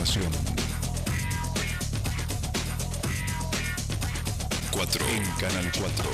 información. 4 en Canal 4.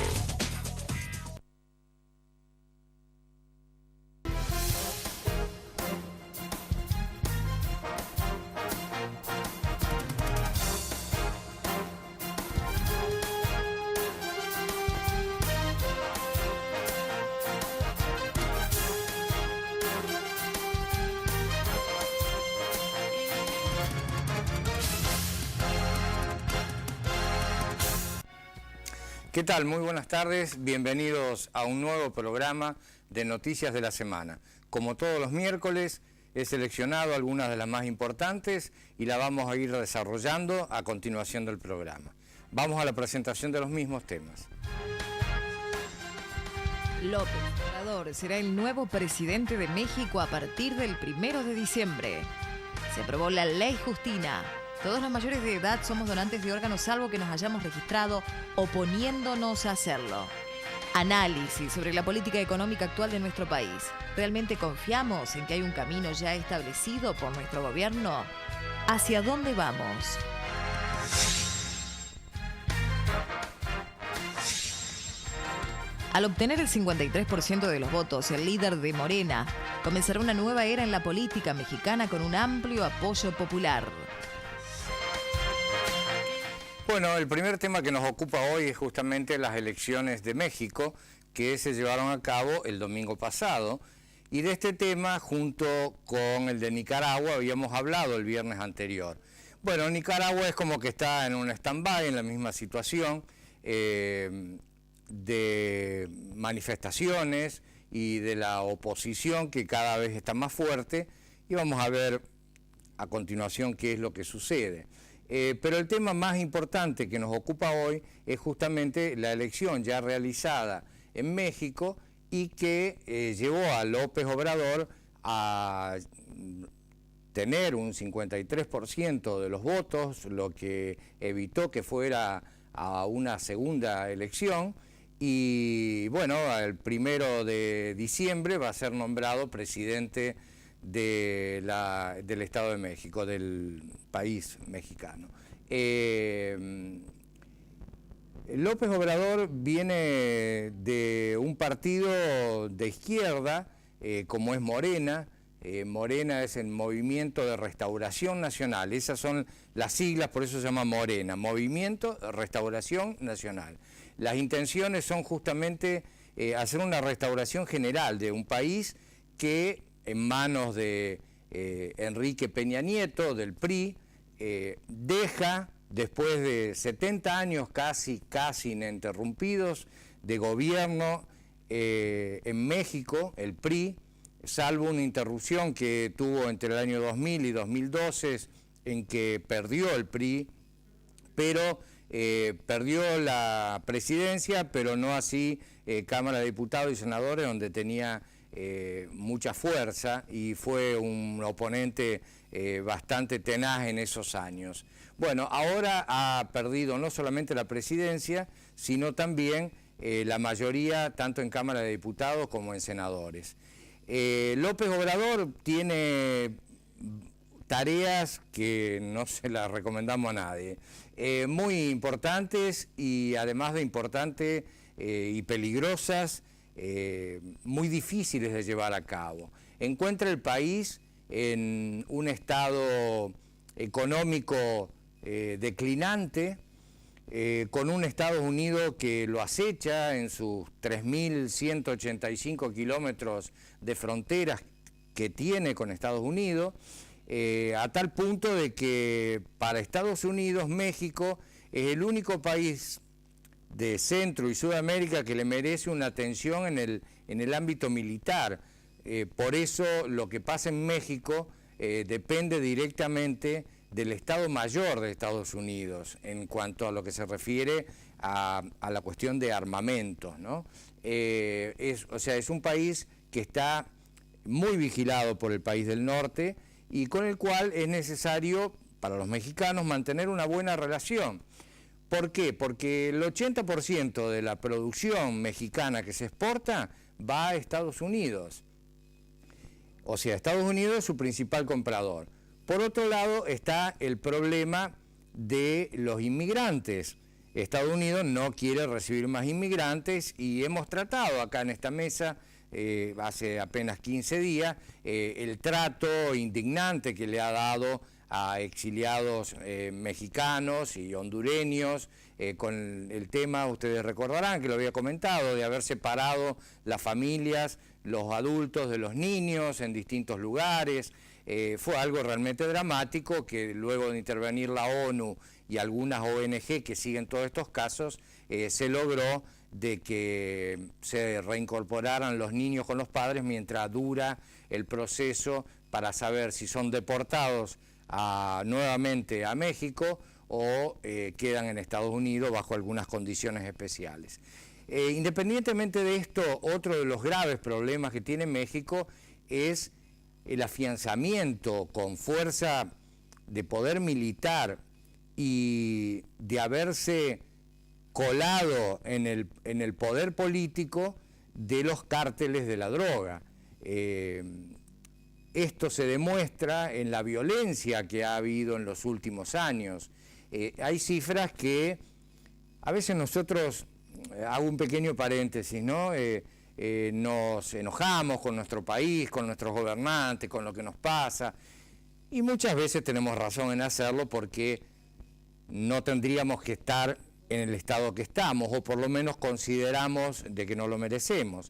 ¿Qué tal? Muy buenas tardes, bienvenidos a un nuevo programa de Noticias de la Semana. Como todos los miércoles, he seleccionado algunas de las más importantes y la vamos a ir desarrollando a continuación del programa. Vamos a la presentación de los mismos temas. López Obrador será el nuevo presidente de México a partir del 1 de diciembre. Se aprobó la Ley Justina. Todos los mayores de edad somos donantes de órganos salvo que nos hayamos registrado oponiéndonos a hacerlo. Análisis sobre la política económica actual de nuestro país. ¿Realmente confiamos en que hay un camino ya establecido por nuestro gobierno? ¿Hacia dónde vamos? Al obtener el 53% de los votos, el líder de Morena comenzará una nueva era en la política mexicana con un amplio apoyo popular. Bueno, el primer tema que nos ocupa hoy es justamente las elecciones de México que se llevaron a cabo el domingo pasado. Y de este tema, junto con el de Nicaragua, habíamos hablado el viernes anterior. Bueno, Nicaragua es como que está en un stand-by, en la misma situación de manifestaciones y de la oposición que cada vez está más fuerte. Y vamos a ver a continuación qué es lo que sucede. Pero el tema más importante que nos ocupa hoy es justamente la elección ya realizada en México y que llevó a López Obrador a tener un 53% de los votos, lo que evitó que fuera a una segunda elección. Y bueno, el 1 de diciembre va a ser nombrado presidente del Estado de México, del país mexicano. López Obrador viene de un partido de izquierda, como es Morena. Morena es el Movimiento de Restauración Nacional, esas son las siglas, por eso se llama Morena, Movimiento de Restauración Nacional. Las intenciones son justamente hacer una restauración general de un país que en manos de Enrique Peña Nieto, del PRI, deja, después de 70 años casi ininterrumpidos de gobierno en México, el PRI, salvo una interrupción que tuvo entre el año 2000 y 2012, en que perdió el PRI, pero perdió la presidencia, pero no así Cámara de Diputados y Senadores, donde tenía mucha fuerza y fue un oponente bastante tenaz en esos años. Bueno, ahora ha perdido no solamente la presidencia, sino también la mayoría tanto en Cámara de Diputados como en senadores. López Obrador tiene tareas que no se las recomendamos a nadie, muy importantes y además de importantes y peligrosas, muy difíciles de llevar a cabo. Encuentra el país en un estado económico declinante, con un Estados Unidos que lo acecha en sus 3.185 kilómetros de fronteras que tiene con Estados Unidos, a tal punto de que para Estados Unidos México es el único país de Centro y Sudamérica que le merece una atención en el ámbito militar. Por eso lo que pasa en México depende directamente del Estado Mayor de Estados Unidos en cuanto a lo que se refiere a la cuestión de armamentos, ¿no? O sea, es un país que está muy vigilado por el país del norte y con el cual es necesario para los mexicanos mantener una buena relación. ¿Por qué? Porque el 80% de la producción mexicana que se exporta va a Estados Unidos. O sea, Estados Unidos es su principal comprador. Por otro lado está el problema de los inmigrantes. Estados Unidos no quiere recibir más inmigrantes y hemos tratado acá en esta mesa, hace apenas 15 días, el trato indignante que le ha dado a exiliados mexicanos y hondureños, con el tema, ustedes recordarán que lo había comentado, de haber separado las familias, los adultos de los niños en distintos lugares. Fue algo realmente dramático que luego de intervenir la ONU y algunas ONG que siguen todos estos casos, se logró de que se reincorporaran los niños con los padres mientras dura el proceso para saber si son deportados nuevamente a México o quedan en Estados Unidos bajo algunas condiciones especiales. Independientemente de esto, otro de los graves problemas que tiene México es el afianzamiento con fuerza de poder militar y de haberse colado en el poder político de los cárteles de la droga. Esto se demuestra en la violencia que ha habido en los últimos años. Hay cifras que a veces nosotros, hago un pequeño paréntesis, ¿no? Nos enojamos con nuestro país, con nuestros gobernantes, con lo que nos pasa, y muchas veces tenemos razón en hacerlo porque no tendríamos que estar en el estado que estamos, o por lo menos consideramos de que no lo merecemos.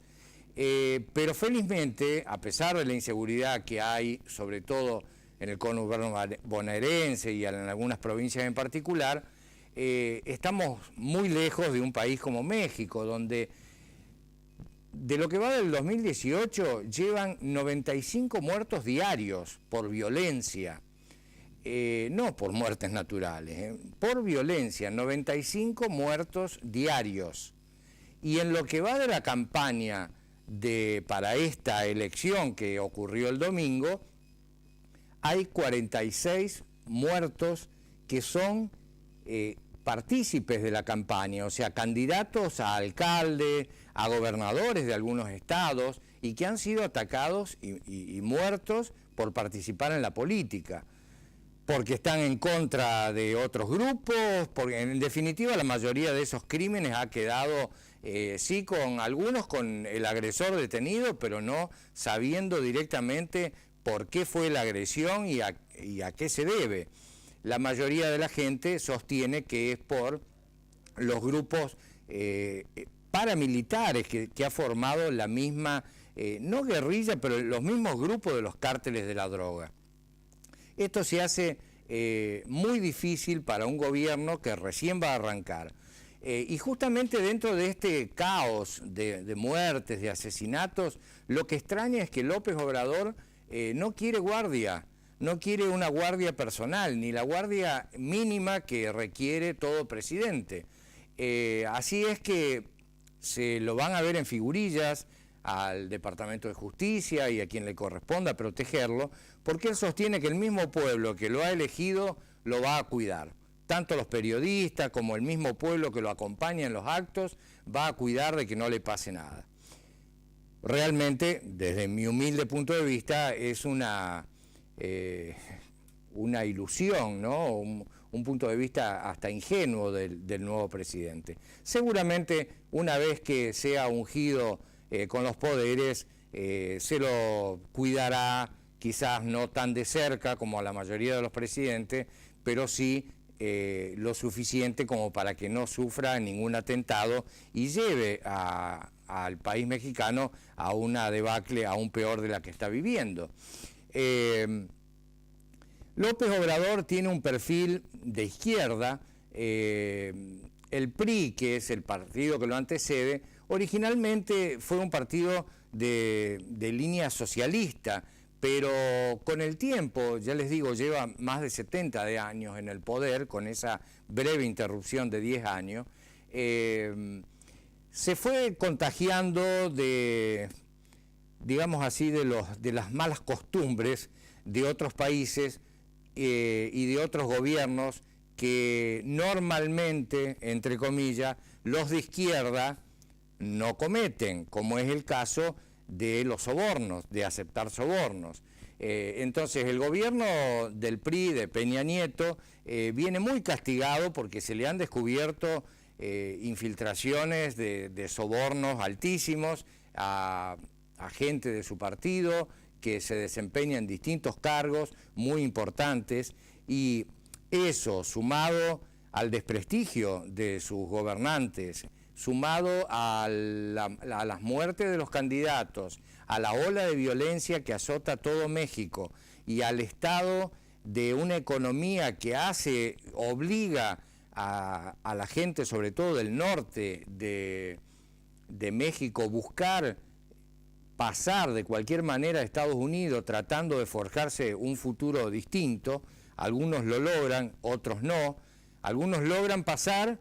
Pero felizmente, a pesar de la inseguridad que hay, sobre todo en el conurbano bonaerense y en algunas provincias en particular, estamos muy lejos de un país como México, donde de lo que va del 2018 llevan 95 muertos diarios por violencia, no por muertes naturales, por violencia, 95 muertos diarios. Y en lo que va de la campaña para esta elección que ocurrió el domingo, hay 46 muertos que son partícipes de la campaña, o sea, candidatos a alcalde, a gobernadores de algunos estados, y que han sido atacados y muertos por participar en la política, porque están en contra de otros grupos, porque en definitiva la mayoría de esos crímenes ha quedado, sí, con algunos con el agresor detenido, pero no sabiendo directamente por qué fue la agresión y a qué se debe. La mayoría de la gente sostiene que es por los grupos paramilitares que ha formado la misma, no guerrilla, pero los mismos grupos de los cárteles de la droga. Esto se hace muy difícil para un gobierno que recién va a arrancar. Y justamente dentro de este caos de muertes, de asesinatos, lo que extraña es que López Obrador no quiere guardia, no quiere una guardia personal, ni la guardia mínima que requiere todo presidente. Así es que se lo van a ver en figurillas al Departamento de Justicia y a quien le corresponda protegerlo, porque él sostiene que el mismo pueblo que lo ha elegido lo va a cuidar. Tanto los periodistas como el mismo pueblo que lo acompaña en los actos va a cuidar de que no le pase nada. Realmente, desde mi humilde punto de vista, es una ilusión, ¿no? Un punto de vista hasta ingenuo del nuevo presidente. Seguramente, una vez que sea ungido con los poderes, se lo cuidará, quizás no tan de cerca como a la mayoría de los presidentes, pero sí lo suficiente como para que no sufra ningún atentado y lleve al país mexicano a una debacle aún peor de la que está viviendo. López Obrador tiene un perfil de izquierda. El PRI, que es el partido que lo antecede, originalmente fue un partido de línea socialista, pero con el tiempo, ya les digo, lleva más de 70 años en el poder, con esa breve interrupción de 10 años, se fue contagiando digamos así, de las malas costumbres de otros países y de otros gobiernos que normalmente, entre comillas, los de izquierda no cometen, como es el caso de los sobornos, de aceptar sobornos. Entonces el gobierno del PRI, de Peña Nieto, viene muy castigado porque se le han descubierto infiltraciones de sobornos altísimos a gente de su partido que se desempeña en distintos cargos muy importantes, y eso sumado al desprestigio de sus gobernantes, sumado a las muertes de los candidatos, a la ola de violencia que azota todo México y al estado de una economía que obliga a la gente, sobre todo del norte de México, buscar pasar de cualquier manera a Estados Unidos tratando de forjarse un futuro distinto. Algunos lo logran, otros no. Algunos logran pasar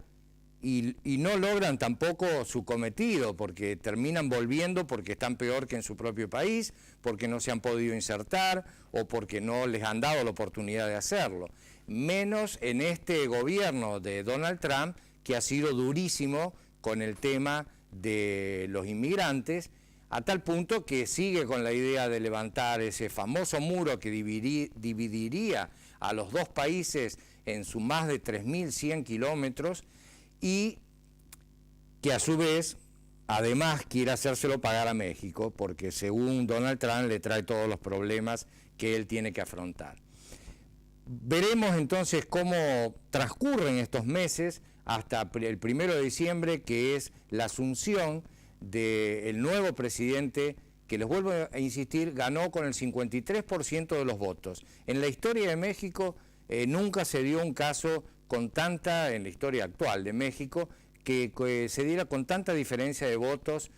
y no logran tampoco su cometido, porque terminan volviendo porque están peor que en su propio país, porque no se han podido insertar o porque no les han dado la oportunidad de hacerlo. Menos en este gobierno de Donald Trump, que ha sido durísimo con el tema de los inmigrantes, a tal punto que sigue con la idea de levantar ese famoso muro que dividiría a los dos países en su más de 3.100 kilómetros, y que a su vez, además, quiere hacérselo pagar a México, porque según Donald Trump le trae todos los problemas que él tiene que afrontar. Veremos entonces cómo transcurren estos meses hasta el 1 de diciembre, que es la asunción del nuevo presidente, que les vuelvo a insistir, ganó con el 53% de los votos. En la historia de México nunca se dio un caso con tanta, en la historia actual de México, que se diera con tanta diferencia de votos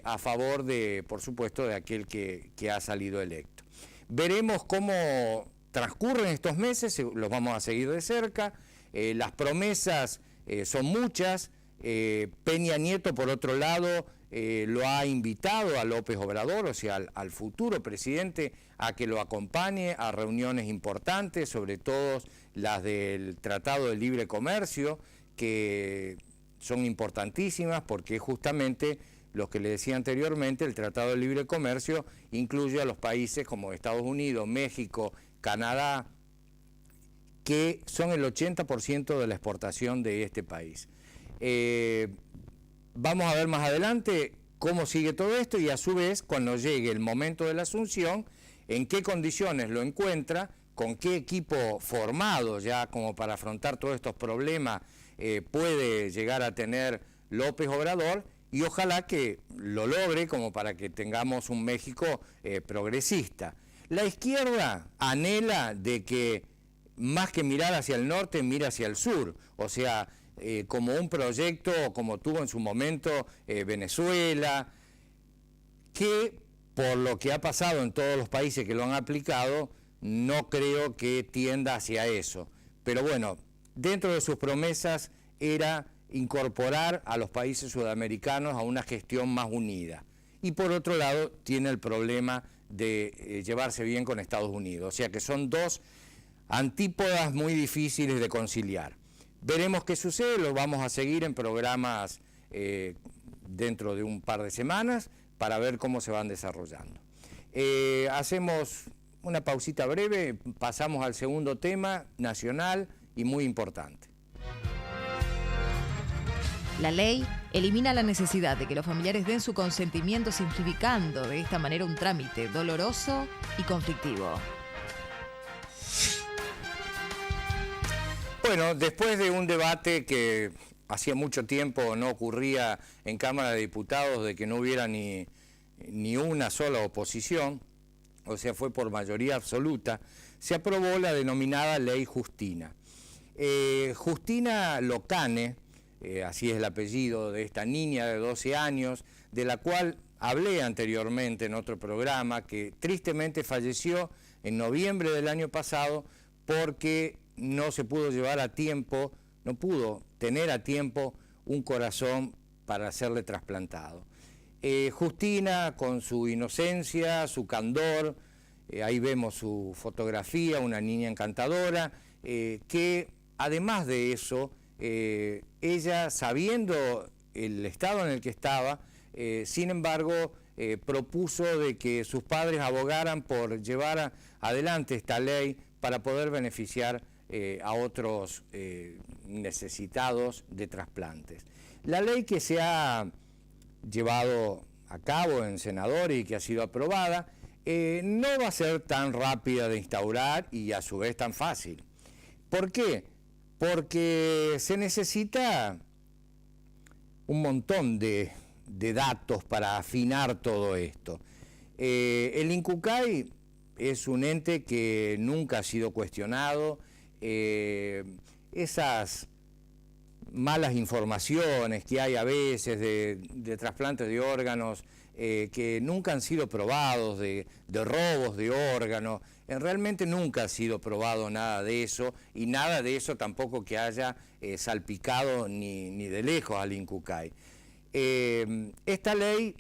a favor de, por supuesto, de aquel que ha salido electo. Veremos cómo transcurren estos meses, los vamos a seguir de cerca. Las promesas son muchas. Peña Nieto, por otro lado, lo ha invitado a López Obrador, o sea, al futuro presidente, a que lo acompañe a reuniones importantes, sobre todo las del Tratado de Libre Comercio, que son importantísimas porque justamente lo que le decía anteriormente, el Tratado de Libre Comercio incluye a los países como Estados Unidos, México, Canadá, que son el 80% de la exportación de este país. Vamos a ver más adelante cómo sigue todo esto y a su vez, cuando llegue el momento de la asunción, en qué condiciones lo encuentra, con qué equipo formado ya como para afrontar todos estos problemas puede llegar a tener López Obrador, y ojalá que lo logre como para que tengamos un México progresista. La izquierda anhela de que más que mirar hacia el norte, mira hacia el sur, o sea, como un proyecto como tuvo en su momento Venezuela, que por lo que ha pasado en todos los países que lo han aplicado, no creo que tienda hacia eso. Pero bueno, dentro de sus promesas era incorporar a los países sudamericanos a una gestión más unida. Y por otro lado, tiene el problema de llevarse bien con Estados Unidos. O sea que son dos antípodas muy difíciles de conciliar. Veremos qué sucede, lo vamos a seguir en programas dentro de un par de semanas para ver cómo se van desarrollando. Hacemos una pausita breve, pasamos al segundo tema nacional y muy importante. La ley elimina la necesidad de que los familiares den su consentimiento, simplificando de esta manera un trámite doloroso y conflictivo. Bueno, después de un debate que hacía mucho tiempo no ocurría en Cámara de Diputados, de que no hubiera ni una sola oposición, o sea, fue por mayoría absoluta, se aprobó la denominada Ley Justina. Justina Locane, así es el apellido de esta niña de 12 años, de la cual hablé anteriormente en otro programa, que tristemente falleció en noviembre del año pasado porque no se pudo llevar a tiempo, no pudo tener a tiempo un corazón para serle trasplantado. Justina, con su inocencia, su candor, ahí vemos su fotografía, una niña encantadora, que además de eso, ella, sabiendo el estado en el que estaba, sin embargo, propuso de que sus padres abogaran por llevar adelante esta ley para poder beneficiar a otros necesitados de trasplantes. La ley que se ha llevado a cabo en senadores y que ha sido aprobada no va a ser tan rápida de instaurar y a su vez tan fácil. ¿Por qué? Porque se necesita un montón de datos para afinar todo esto. El INCUCAI es un ente que nunca ha sido cuestionado. Esas malas informaciones que hay a veces de trasplantes de órganos que nunca han sido probados, de robos de órganos, realmente nunca ha sido probado nada de eso, y nada de eso tampoco que haya salpicado ni de lejos al INCUCAI. Esta ley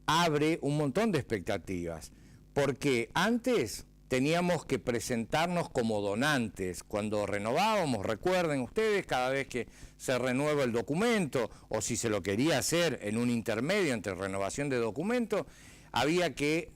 abre un montón de expectativas, porque antes teníamos que presentarnos como donantes. Cuando renovábamos, recuerden ustedes, cada vez que se renueva el documento, o si se lo quería hacer en un intermedio entre renovación de documento, había que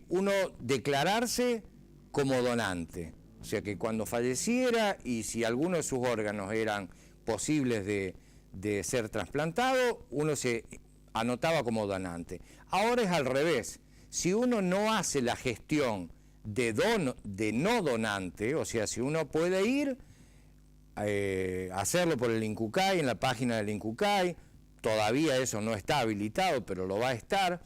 uno declararse como donante. O sea que cuando falleciera y si alguno de sus órganos eran posibles de ser trasplantado, uno se anotaba como donante. Ahora es al revés. Si uno no hace la gestión de no donante, o sea, si uno puede ir, hacerlo por el INCUCAI, en la página del INCUCAI, todavía eso no está habilitado, pero lo va a estar,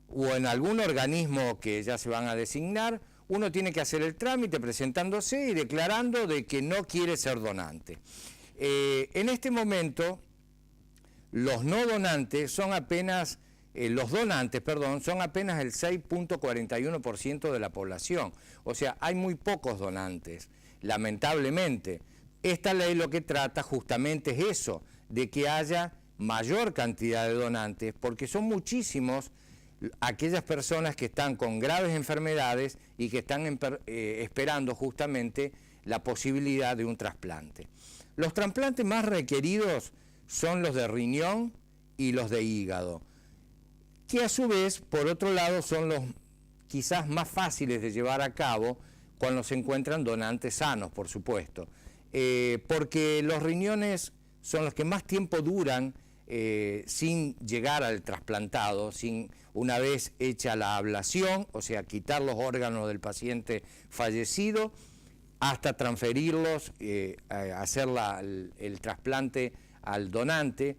o en algún organismo que ya se van a designar, uno tiene que hacer el trámite presentándose y declarando de que no quiere ser donante. En este momento, los no donantes son apenas... los donantes, perdón, son apenas el 6.41% de la población. O sea, hay muy pocos donantes, lamentablemente. Esta ley lo que trata justamente es eso, de que haya mayor cantidad de donantes, porque son muchísimos aquellas personas que están con graves enfermedades y que están esperando justamente la posibilidad de un trasplante. Los trasplantes más requeridos son los de riñón y los de hígado, que a su vez, por otro lado, son los quizás más fáciles de llevar a cabo cuando se encuentran donantes sanos, por supuesto, porque los riñones son los que más tiempo duran sin llegar al trasplantado, una vez hecha la ablación, o sea, quitar los órganos del paciente fallecido, hasta transferirlos, hacer el trasplante al donante,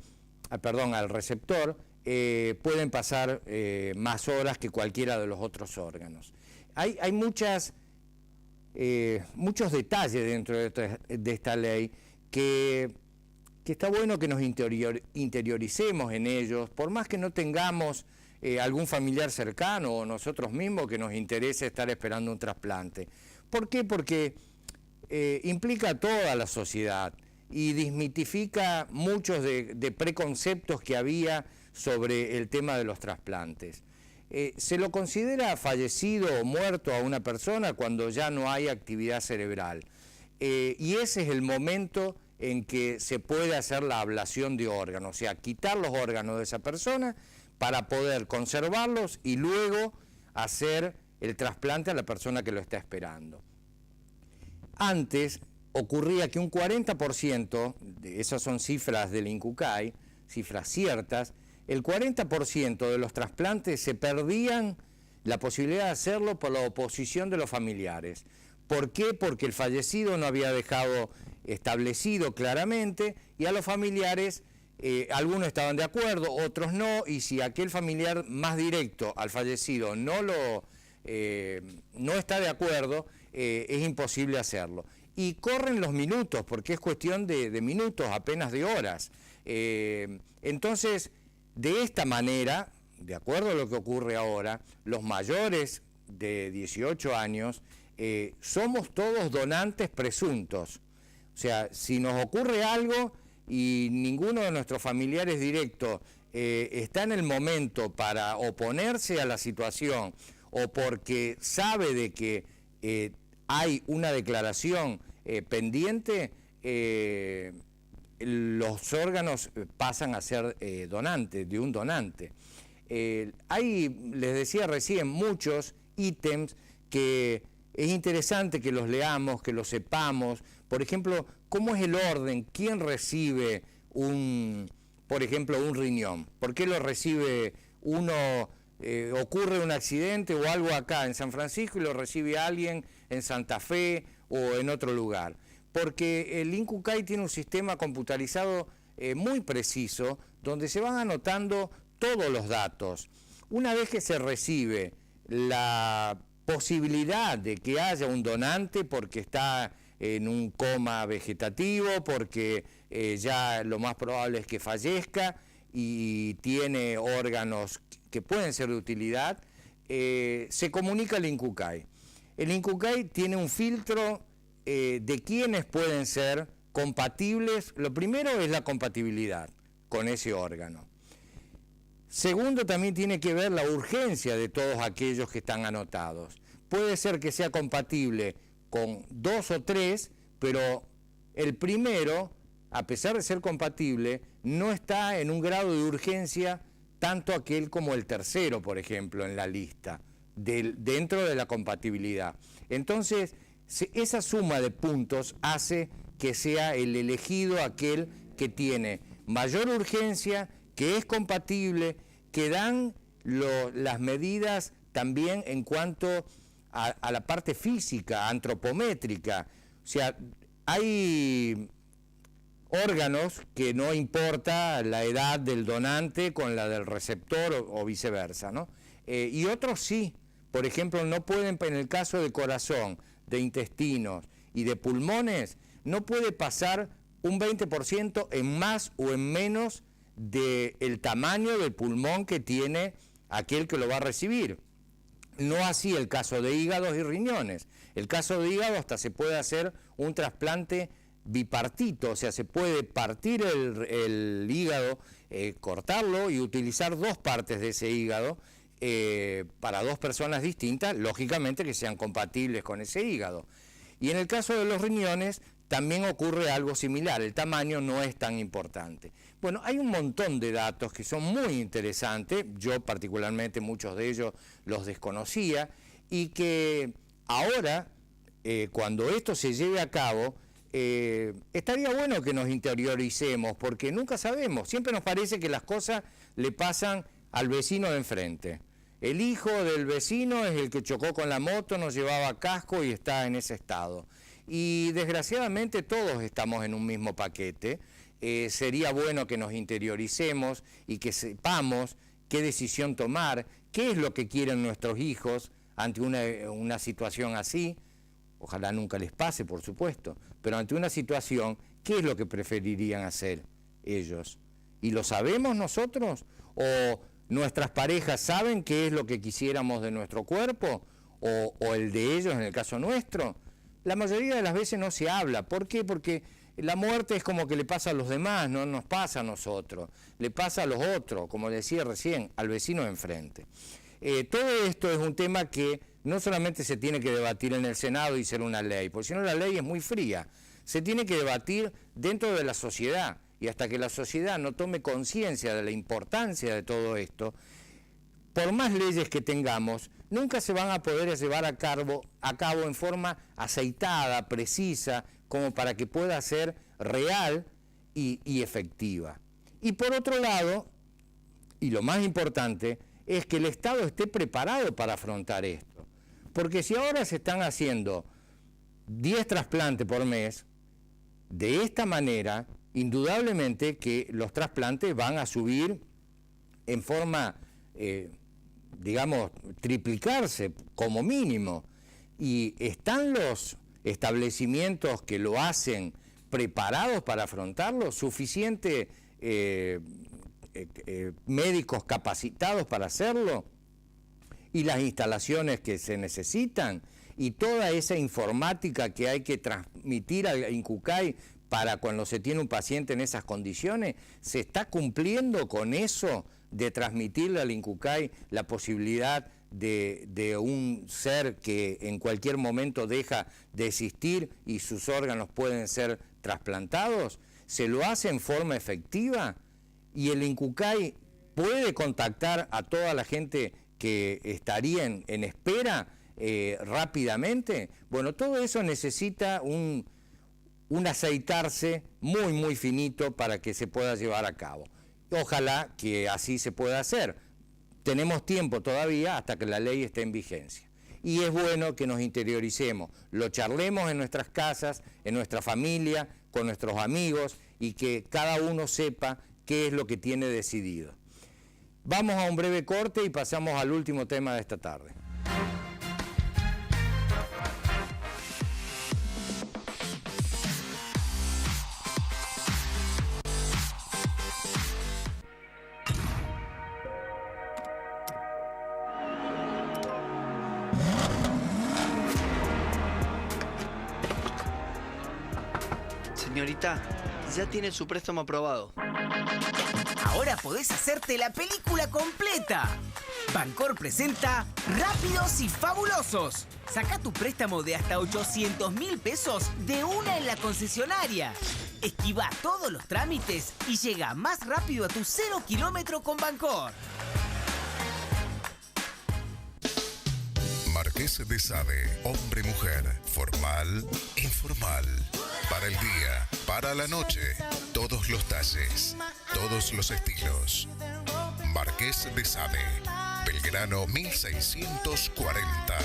al receptor. Pueden pasar más horas que cualquiera de los otros órganos. Hay muchos detalles dentro de esta ley que está bueno que nos interioricemos en ellos, por más que no tengamos algún familiar cercano o nosotros mismos que nos interese estar esperando un trasplante. ¿Por qué? Porque implica a toda la sociedad y desmitifica muchos de preconceptos que había sobre el tema de los trasplantes. Se lo considera fallecido o muerto a una persona cuando ya no hay actividad cerebral. Y ese es el momento en que se puede hacer la ablación de órganos, o sea, quitar los órganos de esa persona para poder conservarlos y luego hacer el trasplante a la persona que lo está esperando. Antes ocurría que un 40%, esas son cifras del INCUCAI, cifras ciertas, el 40% de los trasplantes se perdían la posibilidad de hacerlo por la oposición de los familiares. ¿Por qué? Porque el fallecido no había dejado establecido claramente y a los familiares algunos estaban de acuerdo, otros no, y si aquel familiar más directo al fallecido no está de acuerdo, es imposible hacerlo. Y corren los minutos, porque es cuestión de minutos, apenas de horas. Entonces, de esta manera, de acuerdo a lo que ocurre ahora, los mayores de 18 años somos todos donantes presuntos. O sea, si nos ocurre algo y ninguno de nuestros familiares directos está en el momento para oponerse a la situación o porque sabe de que hay una declaración pendiente, los órganos pasan a ser donantes, de un donante. Hay, les decía recién, muchos ítems que es interesante que los leamos, que los sepamos. Por ejemplo, ¿cómo es el orden? ¿Quién recibe por ejemplo, un riñón? ¿Por qué lo recibe uno? Ocurre un accidente o algo acá en San Francisco y lo recibe alguien en Santa Fe o en otro lugar. Porque el INCUCAI tiene un sistema computarizado muy preciso donde se van anotando todos los datos. Una vez que se recibe la posibilidad de que haya un donante porque está en un coma vegetativo, porque ya lo más probable es que fallezca y tiene órganos que pueden ser de utilidad, se comunica al INCUCAI. El INCUCAI tiene un filtro de quiénes pueden ser compatibles. Lo primero es la compatibilidad con ese órgano. Segundo, también tiene que ver la urgencia de todos aquellos que están anotados. Puede ser que sea compatible con 2 o 3, pero el primero, a pesar de ser compatible, no está en un grado de urgencia tanto aquel como el tercero, por ejemplo, en la lista, dentro de la compatibilidad. Entonces, esa suma de puntos hace que sea el elegido aquel que tiene mayor urgencia, que es compatible, que dan las medidas también en cuanto a la parte física, antropométrica. O sea, hay órganos que no importa la edad del donante con la del receptor o viceversa, ¿no? Y otros sí. Por ejemplo, no pueden, en el caso de corazón, de intestinos y de pulmones, no puede pasar un 20% en más o en menos del tamaño del pulmón que tiene aquel que lo va a recibir. No así el caso de hígados y riñones. El caso de hígado hasta se puede hacer un trasplante bipartito, o sea, se puede partir el hígado, cortarlo y utilizar 2 partes de ese hígado para 2 personas distintas, lógicamente que sean compatibles con ese hígado. Y en el caso de los riñones también ocurre algo similar, el tamaño no es tan importante. Bueno, hay un montón de datos que son muy interesantes, yo particularmente muchos de ellos los desconocía, y que ahora, cuando esto se lleve a cabo, estaría bueno que nos interioricemos, porque nunca sabemos, siempre nos parece que las cosas le pasan al vecino de enfrente. El hijo del vecino es el que chocó con la moto, no llevaba casco y está en ese estado. Y desgraciadamente todos estamos en un mismo paquete. Sería bueno que nos interioricemos y que sepamos qué decisión tomar, qué es lo que quieren nuestros hijos ante una situación así. Ojalá nunca les pase, por supuesto, pero ante una situación, ¿qué es lo que preferirían hacer ellos? ¿Y lo sabemos nosotros? ¿O nuestras parejas saben qué es lo que quisiéramos de nuestro cuerpo? ¿O el de ellos en el caso nuestro? La mayoría de las veces no se habla. ¿Por qué? Porque la muerte es como que le pasa a los demás, no nos pasa a nosotros, le pasa a los otros, como decía recién, al vecino de enfrente. Todo esto es un tema que no solamente se tiene que debatir en el Senado y ser una ley, porque si no la ley es muy fría, se tiene que debatir dentro de la sociedad, y hasta que la sociedad no tome conciencia de la importancia de todo esto, por más leyes que tengamos, nunca se van a poder llevar a cabo en forma aceitada, precisa, como para que pueda ser real y efectiva. Y por otro lado, y lo más importante, es que el Estado esté preparado para afrontar esto. Porque si ahora se están haciendo 10 trasplantes por mes, de esta manera, indudablemente que los trasplantes van a subir en forma, digamos, triplicarse como mínimo. Y están los establecimientos que lo hacen preparados para afrontarlo, suficientes médicos capacitados para hacerlo, y las instalaciones que se necesitan, y toda esa informática que hay que transmitir al INCUCAI para cuando se tiene un paciente en esas condiciones, ¿se está cumpliendo con eso de transmitirle al INCUCAI la posibilidad de un ser que en cualquier momento deja de existir y sus órganos pueden ser trasplantados? ¿Se lo hace en forma efectiva? Y el INCUCAI puede contactar a toda la gente que estaría en espera rápidamente. Bueno, todo eso necesita un aceitarse muy finito para que se pueda llevar a cabo. Ojalá que así se pueda hacer. Tenemos tiempo todavía hasta que la ley esté en vigencia. Y es bueno que nos interioricemos, lo charlemos en nuestras casas, en nuestra familia, con nuestros amigos, y que cada uno sepa qué es lo que tiene decidido. Vamos a un breve corte y pasamos al último tema de esta tarde. Señorita, ya tiene su préstamo aprobado. Ahora podés hacerte la película completa. Bancor presenta Rápidos y Fabulosos. Saca tu préstamo de hasta 800.000 pesos de una en la concesionaria. Esquiva todos los trámites y llega más rápido a tu 0 kilómetro con Bancor. Marqués de Sade, hombre-mujer, formal, informal, para el día, para la noche, todos los talles, todos los estilos. Marqués de Sade, Belgrano 1640.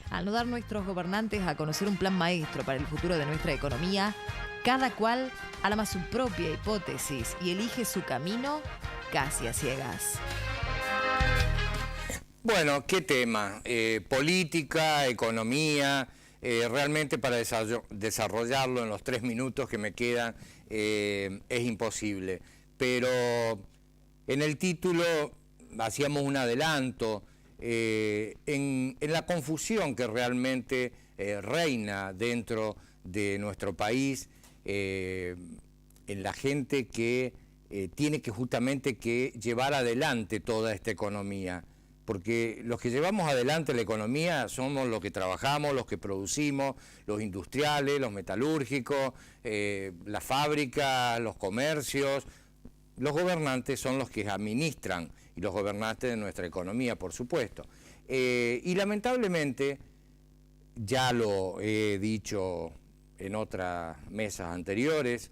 Al no dar nuestros gobernantes a conocer un plan maestro para el futuro de nuestra economía, cada cual arma su propia hipótesis y elige su camino casi a ciegas. Bueno, ¿qué tema? Política, economía, realmente para desarrollarlo en los 3 minutos que me quedan es imposible. Pero en el título hacíamos un adelanto en la confusión que realmente reina dentro de nuestro país, en la gente que tiene que justamente que llevar adelante toda esta economía. Porque los que llevamos adelante la economía somos los que trabajamos, los que producimos, los industriales, los metalúrgicos, las fábricas, los comercios. Los gobernantes son los que administran, y los gobernantes de nuestra economía, por supuesto. Y lamentablemente, ya lo he dicho en otras mesas anteriores,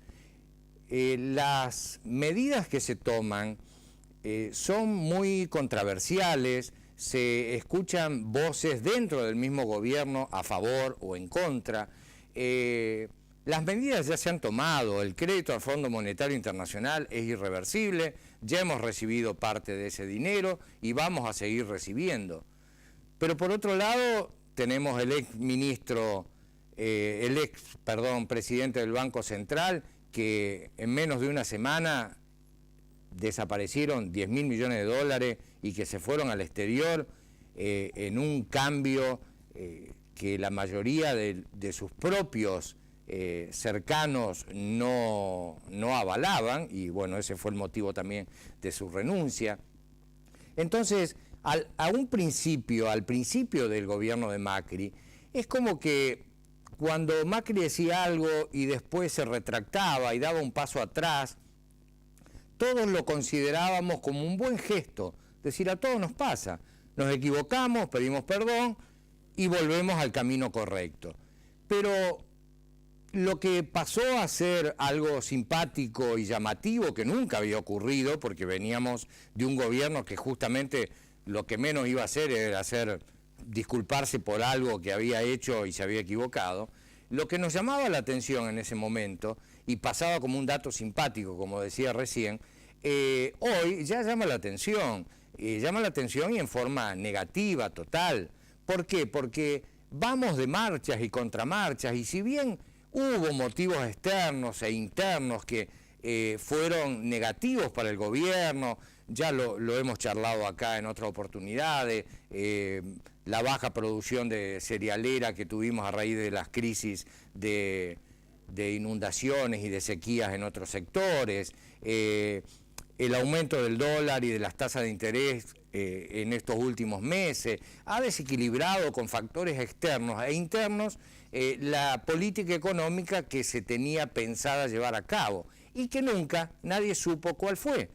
las medidas que se toman son muy controversiales, se escuchan voces dentro del mismo gobierno a favor o en contra. Las medidas ya se han tomado, el crédito al Fondo Monetario Internacional es irreversible, ya hemos recibido parte de ese dinero y vamos a seguir recibiendo. Pero por otro lado, tenemos el presidente del Banco Central, que en menos de una semana desaparecieron 10.000 millones de dólares y que se fueron al exterior en un cambio que la mayoría de sus propios cercanos no avalaban, y bueno, ese fue el motivo también de su renuncia. Entonces, al principio del gobierno de Macri, es como que cuando Macri decía algo y después se retractaba y daba un paso atrás, todos lo considerábamos como un buen gesto, es decir, a todos nos pasa, nos equivocamos, pedimos perdón y volvemos al camino correcto. Pero lo que pasó a ser algo simpático y llamativo, que nunca había ocurrido, porque veníamos de un gobierno que justamente lo que menos iba a hacer era disculparse por algo que había hecho y se había equivocado, lo que nos llamaba la atención en ese momento, y pasaba como un dato simpático, como decía recién, hoy ya llama la atención y en forma negativa, total, ¿Por qué? Porque vamos de marchas y contramarchas, y si bien hubo motivos externos e internos que fueron negativos para el gobierno, ya lo hemos charlado acá en otras oportunidades, la baja producción de cerealera que tuvimos a raíz de las crisis de inundaciones y de sequías en otros sectores, el aumento del dólar y de las tasas de interés en estos últimos meses, ha desequilibrado con factores externos e internos la política económica que se tenía pensada llevar a cabo y que nunca nadie supo cuál fue.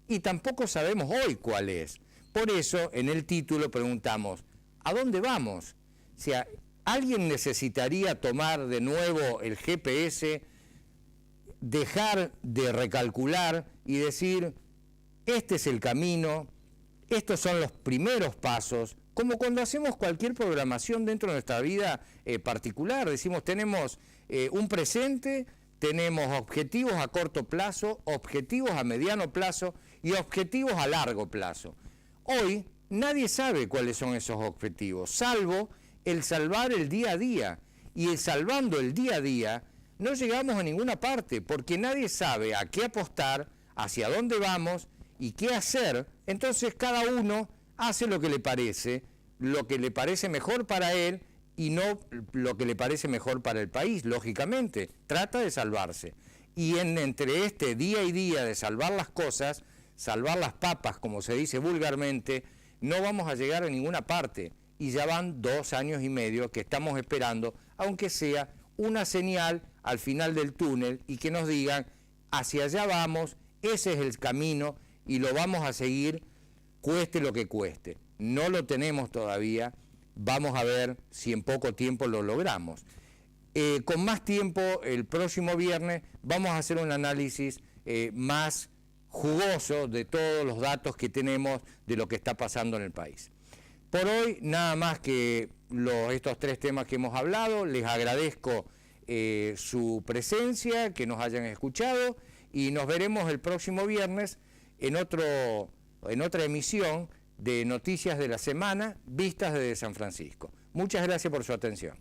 Y tampoco sabemos hoy cuál es. Por eso, en el título preguntamos, ¿a dónde vamos? O sea, ¿alguien necesitaría tomar de nuevo el GPS, dejar de recalcular y decir, este es el camino, estos son los primeros pasos, como cuando hacemos cualquier programación dentro de nuestra vida particular? Decimos, tenemos un presente, tenemos objetivos a corto plazo, objetivos a mediano plazo y objetivos a largo plazo. Hoy nadie sabe cuáles son esos objetivos, salvo el salvar el día a día. Y el salvando el día a día no llegamos a ninguna parte, porque nadie sabe a qué apostar, hacia dónde vamos y qué hacer. Entonces cada uno hace lo que le parece mejor para él, y no lo que le parece mejor para el país, lógicamente. Trata de salvarse. Y entre este día y día de salvar las cosas, salvar las papas, como se dice vulgarmente, no vamos a llegar a ninguna parte. Y ya van 2 años y medio que estamos esperando, aunque sea una señal al final del túnel y que nos digan, hacia allá vamos, ese es el camino y lo vamos a seguir, cueste lo que cueste. No lo tenemos todavía. Vamos a ver si en poco tiempo lo logramos. Con más tiempo, el próximo viernes, vamos a hacer un análisis más jugoso de todos los datos que tenemos de lo que está pasando en el país. Por hoy, nada más que estos 3 temas que hemos hablado. Les agradezco su presencia, que nos hayan escuchado, y nos veremos el próximo viernes en otra emisión de Noticias de la Semana, vistas desde San Francisco. Muchas gracias por su atención.